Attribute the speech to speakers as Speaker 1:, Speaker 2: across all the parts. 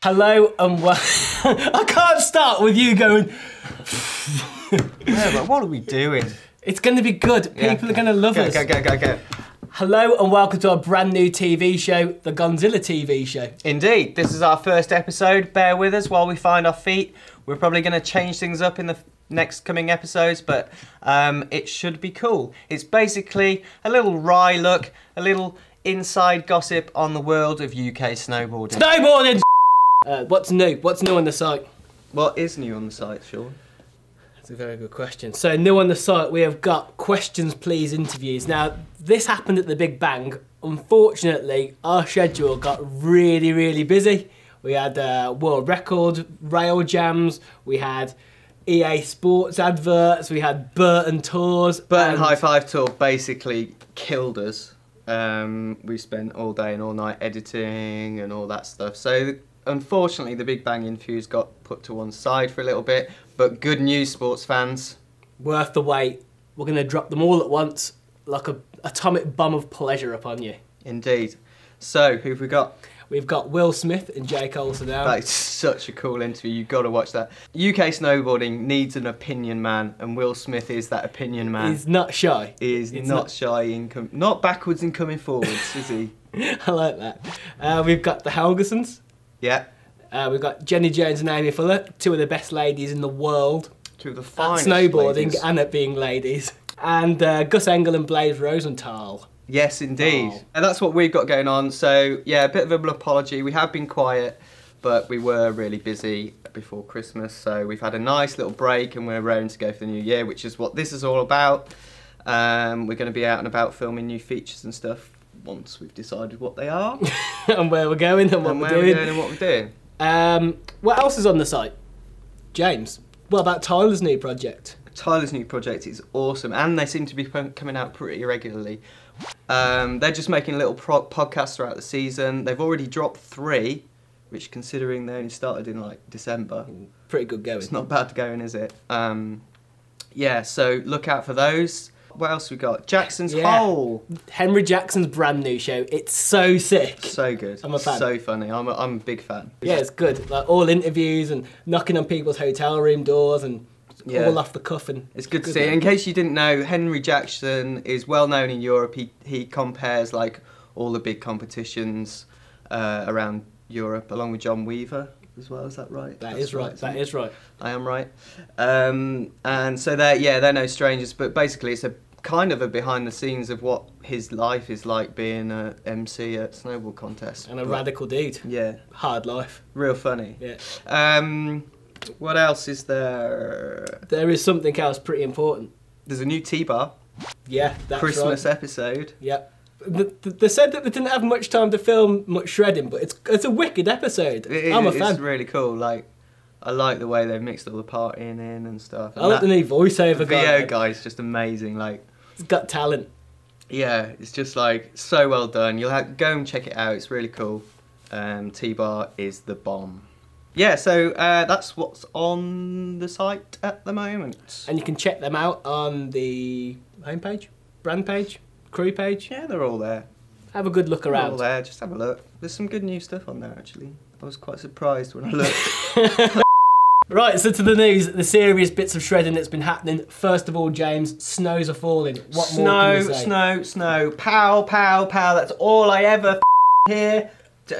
Speaker 1: Hello and I can't start with you going.
Speaker 2: Yeah, but what are we doing?
Speaker 1: It's going to be good. People are going to love us.
Speaker 2: Go.
Speaker 1: Hello and welcome to our brand new TV show, the Godzilla TV show.
Speaker 2: Indeed, this is our first episode. Bear with us while we find our feet. We're probably going to change things up in the next coming episodes, but it should be cool. It's basically a little wry look, a little inside gossip on the world of UK snowboarding.
Speaker 1: Snowboarding! What's new? What's new on the site?
Speaker 2: What is new on the site, Sean?
Speaker 1: That's a very good question. So new on the site, we have got questions please interviews. Now, this happened at the Big Bang. Unfortunately, our schedule got really busy. We had world record rail jams, we had EA Sports adverts, we had Burton tours.
Speaker 2: Burton High Five Tour basically killed us. We spent all day and all night editing and all that stuff. So unfortunately, the Big Bang interviews got put to one side for a little bit. But good news, sports fans.
Speaker 1: Worth the wait. We're going to drop them all at once like an atomic bomb of pleasure upon you.
Speaker 2: Indeed. So, who've we got?
Speaker 1: We've got Will Smith and Jake Olsen now.
Speaker 2: That is such a cool interview. You've got to watch that. UK snowboarding needs an opinion man, and Will Smith is that opinion man.
Speaker 1: He's not shy.
Speaker 2: He's not shy in not backwards in coming forwards, is he?
Speaker 1: I like that. We've got the Helgasons.
Speaker 2: Yeah.
Speaker 1: We've got Jenny Jones and Aimee Fuller, two of the best ladies in the world.
Speaker 2: Two of the
Speaker 1: at
Speaker 2: finest
Speaker 1: snowboarding
Speaker 2: ladies.
Speaker 1: And at being ladies. And Gus Engle and Blaise Rosenthal.
Speaker 2: Yes, indeed.
Speaker 1: Oh.
Speaker 2: And that's what we've got going on. So, yeah, a bit of an apology. We have been quiet, but we were really busy before Christmas. So we've had a nice little break and we're raring to go for the new year, which is what this is all about. We're going to be out and about filming new features and stuff once we've decided what they are.
Speaker 1: And where we're going and what we're doing.
Speaker 2: And what we're doing.
Speaker 1: What else is on the site? James, what about Tyler's new project?
Speaker 2: Tyler's new project is awesome, and they seem to be coming out pretty regularly. They're just making little podcasts throughout the season. They've already dropped 3, which, considering they only started in like December,
Speaker 1: pretty good going.
Speaker 2: It's not bad going, is it? Yeah, so look out for those. What else we got? Jackson's Hole.
Speaker 1: Henry Jackson's brand new show. It's so sick.
Speaker 2: So good.
Speaker 1: I'm a fan.
Speaker 2: So funny. I'm a big fan.
Speaker 1: Yeah, it's good. Like all interviews and knocking on people's hotel room doors and all off the cuff. And
Speaker 2: it's good to see. In case you didn't know, Henry Jackson is well known in Europe. He compares like all the big competitions around Europe, along with John Weaver as well. Is that right?
Speaker 1: That is right. That is right.
Speaker 2: I am right. And so they're no strangers. But basically, it's a kind of a behind the scenes of what his life is like being a MC at snowboard contests.
Speaker 1: And a radical dude.
Speaker 2: Yeah.
Speaker 1: Hard life.
Speaker 2: Real funny.
Speaker 1: Yeah.
Speaker 2: What else is there?
Speaker 1: There is something else pretty important.
Speaker 2: There's a new T-bar.
Speaker 1: Yeah, that's
Speaker 2: Christmas
Speaker 1: right.
Speaker 2: episode.
Speaker 1: Yeah. They said that they didn't have much time to film much shredding, but it's a wicked episode. I'm a fan.
Speaker 2: It's really cool. Like, I like the way they've mixed all the partying in and stuff. And
Speaker 1: I like the new voiceover guy.
Speaker 2: VO guy's just amazing. Like,
Speaker 1: he's got talent.
Speaker 2: Yeah, it's just like so well done. You'll have go and check it out. It's really cool. T-bar is the bomb. Yeah, so that's what's on the site at the moment.
Speaker 1: And you can check them out on the homepage, brand page, crew page.
Speaker 2: Yeah, they're all there.
Speaker 1: Have a good look around.
Speaker 2: They're all there, just have a look. There's some good new stuff on there, actually. I was quite surprised when I looked.
Speaker 1: Right, so to the news, the serious bits of shredding that's been happening. First of all, James, snows are falling. What more can we say?
Speaker 2: Snow. Pow, pow, pow. That's all I ever hear.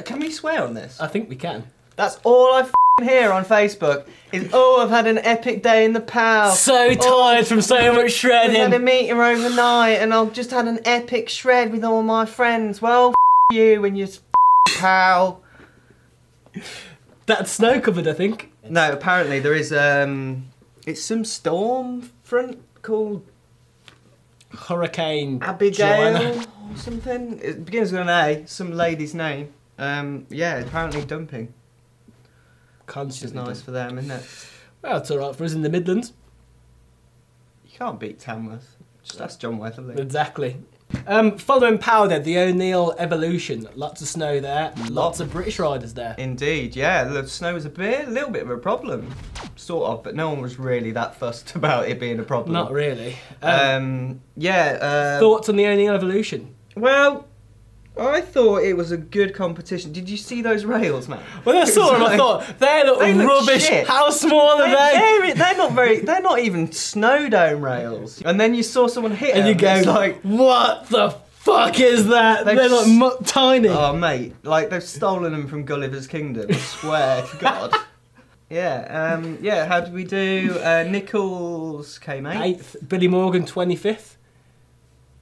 Speaker 2: Can we swear on this?
Speaker 1: I think we can.
Speaker 2: That's all I hear on Facebook is, oh, I've had an epic day in the pow.
Speaker 1: So tired from so much shredding.
Speaker 2: I had a meeting overnight and I've just had an epic shred with all my friends. Well, you and your pow.
Speaker 1: That's snow covered, I think.
Speaker 2: No, apparently there is, it's some storm front called
Speaker 1: Hurricane
Speaker 2: Abigail
Speaker 1: Joanna.
Speaker 2: or something. It begins with an A, some lady's name. Yeah, apparently dumping. Which is nice for them, isn't it?
Speaker 1: Well, it's alright for us in the Midlands.
Speaker 2: You can't beat Tamworth. Just ask John Weatherly.
Speaker 1: Exactly. Following Powder, the O'Neill Evolution. Lots of snow there. Lots of British riders there.
Speaker 2: Indeed, yeah. The snow was a little bit of a problem, sort of, but no one was really that fussed about it being a problem.
Speaker 1: Not really.
Speaker 2: Yeah.
Speaker 1: Thoughts on the O'Neill Evolution?
Speaker 2: Well, I thought it was a good competition. Did you see those rails, man?
Speaker 1: When I saw them, I thought they look rubbish.
Speaker 2: Shit.
Speaker 1: How small are they?
Speaker 2: They're not very. They're not even snow dome rails. And then you saw someone hit
Speaker 1: And
Speaker 2: them,
Speaker 1: you go,
Speaker 2: it's like,
Speaker 1: what the fuck is that? They're like tiny.
Speaker 2: oh mate, like they've stolen them from Gulliver's Kingdom. I swear to God. Yeah. How did we do? Nichols came
Speaker 1: 8th. Billy Morgan 25th.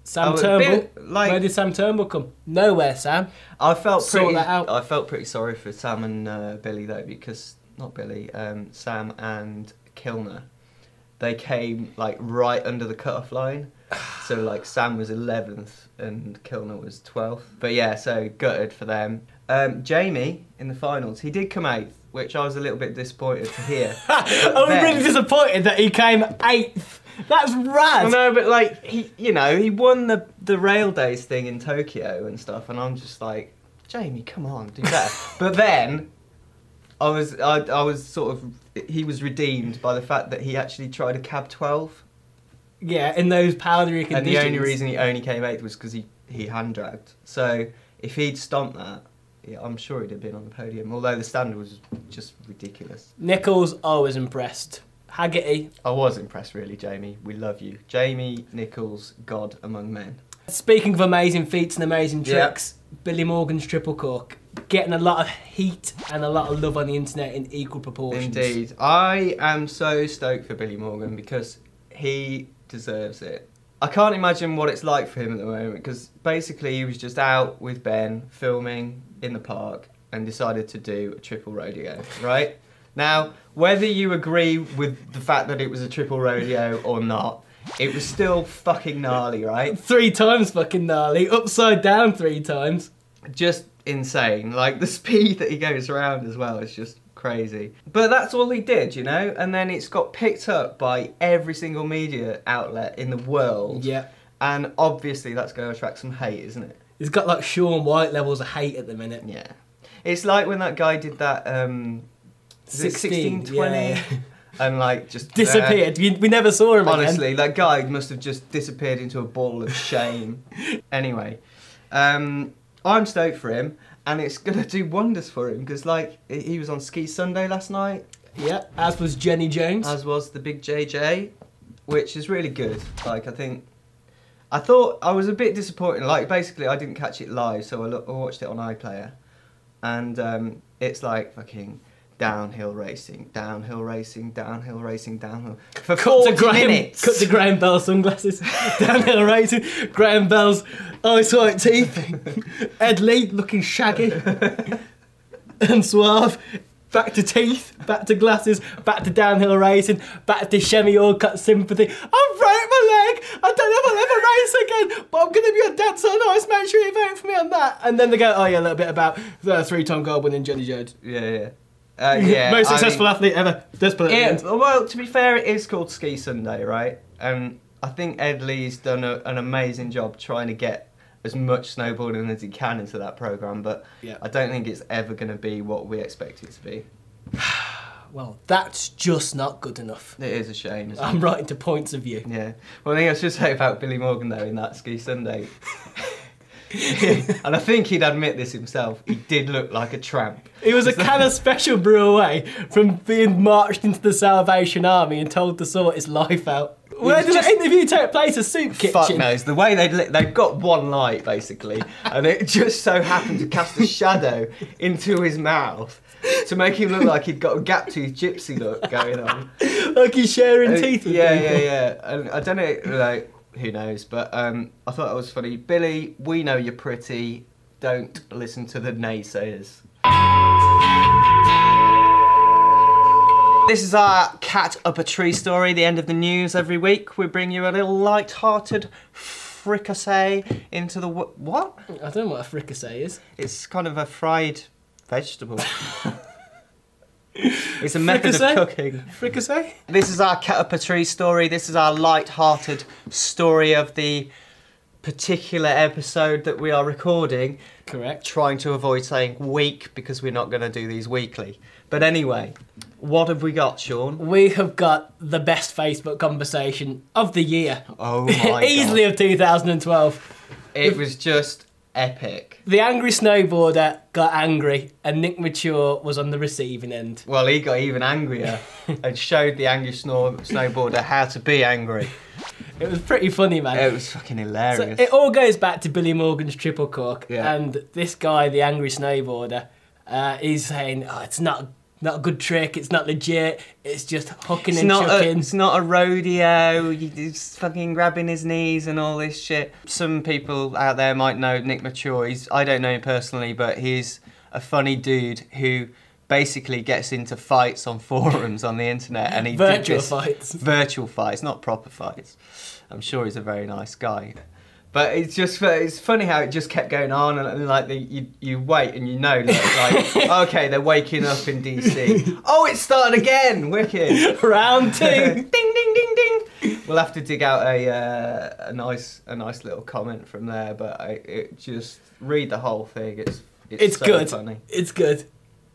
Speaker 1: Sam Turnbull. Where did Sam Turnbull come? Nowhere, Sam.
Speaker 2: I felt
Speaker 1: Sort that out.
Speaker 2: I felt pretty sorry for Sam and Billy though, because not Billy, Sam and Kilner, they came like right under the cut-off line. So like Sam was 11th and Kilner was 12th. But yeah, so gutted for them. Jamie in the finals, he did come 8th, which I was a little bit disappointed to hear.
Speaker 1: I'm really disappointed that he came 8th. That's rad.
Speaker 2: No, but like he won the Rail Days thing in Tokyo and stuff, and I'm just like, Jamie, come on, do better. But then I was sort of, he was redeemed by the fact that he actually tried a cab 12.
Speaker 1: Yeah, in those powdery conditions.
Speaker 2: And the only reason he only came 8th was because he hand dragged. So if he'd stomped that, yeah, I'm sure he'd have been on the podium. Although the standard was just ridiculous.
Speaker 1: Nichols, I was impressed. Haggerty.
Speaker 2: I was impressed, really, Jamie. We love you, Jamie Nichols, God among men.
Speaker 1: Speaking of amazing feats and amazing tricks, Billy Morgan's triple cork, getting a lot of heat and a lot of love on the internet in equal proportions.
Speaker 2: Indeed, I am so stoked for Billy Morgan because he deserves it. I can't imagine what it's like for him at the moment, because basically he was just out with Ben filming in the park and decided to do a triple rodeo, right? Now, whether you agree with the fact that it was a triple rodeo or not, it was still fucking gnarly, right?
Speaker 1: 3 times fucking gnarly, upside down 3 times.
Speaker 2: Just insane. Like, the speed that he goes around as well is just crazy. But that's all he did, you know? And then it's got picked up by every single media outlet in the world.
Speaker 1: Yeah.
Speaker 2: And obviously that's going to attract some hate, isn't it?
Speaker 1: He's got like Shaun White levels of hate at the minute.
Speaker 2: Yeah. It's like when that guy did that 1620
Speaker 1: yeah.
Speaker 2: and like just
Speaker 1: disappeared. We never saw him
Speaker 2: honestly,
Speaker 1: again.
Speaker 2: that guy must have just disappeared into a ball of shame. Anyway, I'm stoked for him, and it's gonna do wonders for him because like he was on Ski Sunday last night.
Speaker 1: Yeah, as was Jenny Jones.
Speaker 2: As was the big JJ, which is really good. Like I thought I was a bit disappointed. Like basically I didn't catch it live, so I watched it on iPlayer, and it's like fucking downhill racing, downhill racing, downhill racing, downhill. For 40 minutes.
Speaker 1: Cut to Graham Bell's sunglasses. Downhill racing. Graham Bell's ice white teeth. Ed Lee looking shaggy and suave. Back to teeth, back to glasses, back to downhill racing, back to Shemmy Orcutt sympathy. I've broke my leg. I don't know if I'll ever race again, but I'm going to be on Dance on Ice. Make sure you vote for me on that. And then they go, oh yeah, a little bit about the 3-time gold winning Jenny Jones.
Speaker 2: Yeah. Yeah,
Speaker 1: most successful athlete ever. Let's put it in.
Speaker 2: Well, to be fair, it is called Ski Sunday, right? And I think Ed Lee's done an amazing job trying to get as much snowboarding as he can into that programme, but I don't think it's ever going to be what we expect it to be.
Speaker 1: Well, that's just not good enough.
Speaker 2: It is a shame, isn't it?
Speaker 1: I'm writing to points of view.
Speaker 2: Yeah. Well, I think I should say about Billy Morgan, though, in that Ski Sunday. And I think he'd admit this himself, he did look like a tramp.
Speaker 1: He was a can of special brew away from being marched into the Salvation Army and told to sort his life out. Where did that interview take place? A soup kitchen?
Speaker 2: Fuck knows. The way they've got one light, basically, and it just so happened to cast a shadow into his mouth to make him look like he'd got a gap-toothed gypsy look going on.
Speaker 1: Like he's sharing teeth with people.
Speaker 2: Yeah. And I don't know, like, who knows, but I thought that was funny. Billy, we know you're pretty. Don't listen to the naysayers. This is our cat up a tree story, the end of the news every week. We bring you a little light-hearted fricassee into the... What?
Speaker 1: I don't know what a fricassee is.
Speaker 2: It's kind of a fried vegetable. It's a method of cooking.
Speaker 1: Fricassee?
Speaker 2: This is our cat up a tree story. This is our light-hearted story of the particular episode that we are recording.
Speaker 1: Correct.
Speaker 2: Trying to avoid saying week because we're not going to do these weekly. But anyway, what have we got, Sean?
Speaker 1: We have got the best Facebook conversation of the year.
Speaker 2: Oh my God.
Speaker 1: Easily of 2012.
Speaker 2: It was just epic.
Speaker 1: The Angry Snowboarder got angry and Nick Mature was on the receiving end.
Speaker 2: Well, he got even angrier and showed the Angry Snowboarder how to be angry.
Speaker 1: It was pretty funny, man.
Speaker 2: It was fucking hilarious.
Speaker 1: So it all goes back to Billy Morgan's triple cork,
Speaker 2: Yeah.
Speaker 1: and this guy, the Angry Snowboarder, he's saying, "Oh, it's not a good trick. It's not legit. It's just hooking and chucking."
Speaker 2: It's not a rodeo. He's fucking grabbing his knees and all this shit. Some people out there might know Nick Mature. I don't know him personally, but he's a funny dude who basically gets into fights on forums on the internet, and he
Speaker 1: Virtual fights.
Speaker 2: Virtual fights, not proper fights. I'm sure he's a very nice guy. But it's funny how it just kept going on, and like you wait and you know, like okay, they're waking up in DC. Oh, it's starting again, wicked.
Speaker 1: Round 2.
Speaker 2: Ding ding ding ding. We'll have to dig out a nice little comment from there, but it just read the whole thing. It's so
Speaker 1: good.
Speaker 2: funny.
Speaker 1: It's good.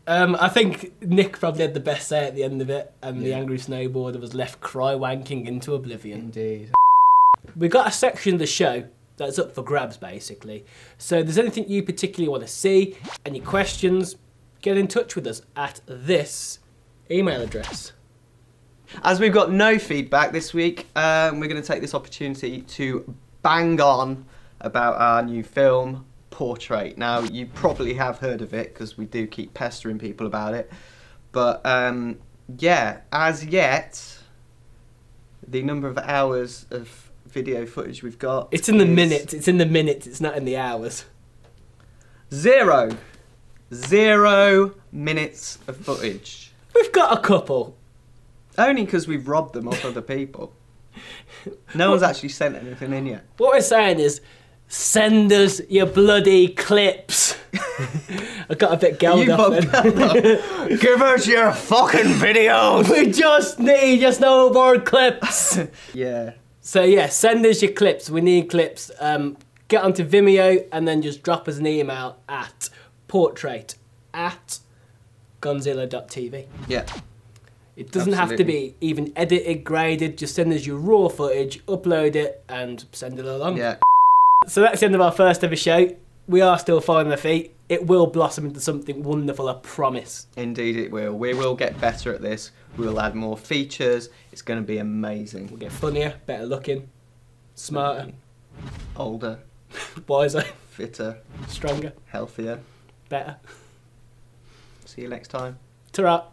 Speaker 1: I think Nick probably had the best say at the end of it, and the Angry Snowboarder was left cry-wanking into oblivion.
Speaker 2: Indeed.
Speaker 1: We got a section of the show that's up for grabs, basically. So if there's anything you particularly want to see, any questions, get in touch with us at this email address.
Speaker 2: As we've got no feedback this week, we're going to take this opportunity to bang on about our new film, Portrait. Now, you probably have heard of it because we do keep pestering people about it. But yeah, as yet, the number of hours of video footage we've got.
Speaker 1: It's in the minutes. It's in the minutes. It's not in the hours.
Speaker 2: 0 minutes of footage.
Speaker 1: We've got a couple.
Speaker 2: Only because we've robbed them off other people. No one's actually sent anything in yet.
Speaker 1: What we're saying is, send us your bloody clips. I got a bit gelled up then.
Speaker 2: Give us your fucking videos.
Speaker 1: We just need your snowboard clips.
Speaker 2: Yeah.
Speaker 1: So yeah, send us your clips. We need clips. Get onto Vimeo and then just drop us an email at portrait@gonzilla.tv.
Speaker 2: Yeah.
Speaker 1: It doesn't have to be even edited, graded. Just send us your raw footage, upload it, and send it along.
Speaker 2: Yeah.
Speaker 1: So that's the end of our first ever show. We are still finding our feet. It will blossom into something wonderful, I promise.
Speaker 2: Indeed it will. We will get better at this. We'll add more features. It's going to be amazing.
Speaker 1: We'll get funnier, better looking, smarter,
Speaker 2: Older,
Speaker 1: wiser,
Speaker 2: fitter,
Speaker 1: stronger,
Speaker 2: healthier.
Speaker 1: better.
Speaker 2: See you next time.
Speaker 1: Ta-ra.